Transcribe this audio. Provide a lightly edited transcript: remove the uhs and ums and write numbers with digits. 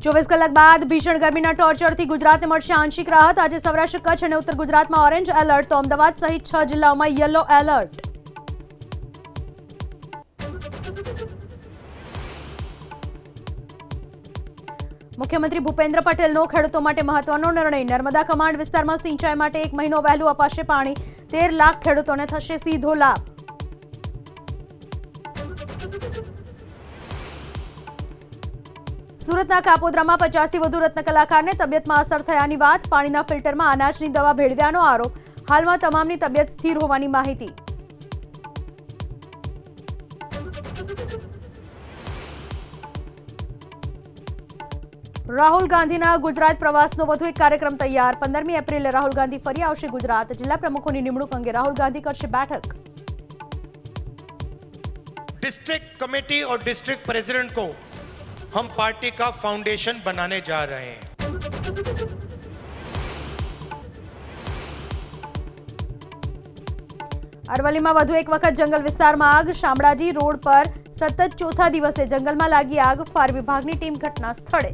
24 કલાક બાદ ભીષણ ગરમીના ટોર્ચરથી ગુજરાતને મળશે આંશિક રાહત। આજે સૌરાષ્ટ્ર, કચ્છ અને ઉત્તર ગુજરાતમાં ઓરેન્જ એલર્ટ તો અમદાવાદ સહિત 6 જિલ્લાઓમાં યલો એલર્ટ। મુખ્યમંત્રી ભૂપેન્દ્ર પટેલનો ખેડૂતો માટે મહત્વનો નિર્ણય। નર્મદા કમાન્ડ વિસ્તારમાં સિંચાઈ માટે 1 મહિનો વહેલું અપાશે પાણી। 13 લાખ ખેડૂતોને થશે સીધો લાભ। સુરતના કાપોદ્રામાં 50થી વધુ રત્ન કલાકારને તબિયતમાં અસર થયાની વાત। પાણીના ફિલ્ટરમાં અનાજની દવા ભેળવ્યાનો આરોપ। હાલમાં તમામની તબિયત સ્થિર હોવાની માહિતી। રાહુલ ગાંધીના ગુજરાત પ્રવાસનો વધુ એક કાર્યક્રમ તૈયાર। 15મી એપ્રિલે રાહુલ ગાંધી ફરી આવશે ગુજરાત। જિલ્લા પ્રમુખોની નિમણૂક અંગે રાહુલ ગાંધી કરશે બેઠક। डिस्ट्रिक्ट कमेटी और डिस्ट्रिक्ट प्रेसिडेंट को हम पार्टी का फाउंडेशन बनाने जा रहे हैं। અરવલ્લીમાં વધુ એક વખત જંગલ વિસ્તારમાં આગ। શામળાજી રોડ પર સતત ચોથા દિવસે જંગલમાં લાગી આગ। ફાયર વિભાગની ટીમ ઘટના સ્થળે।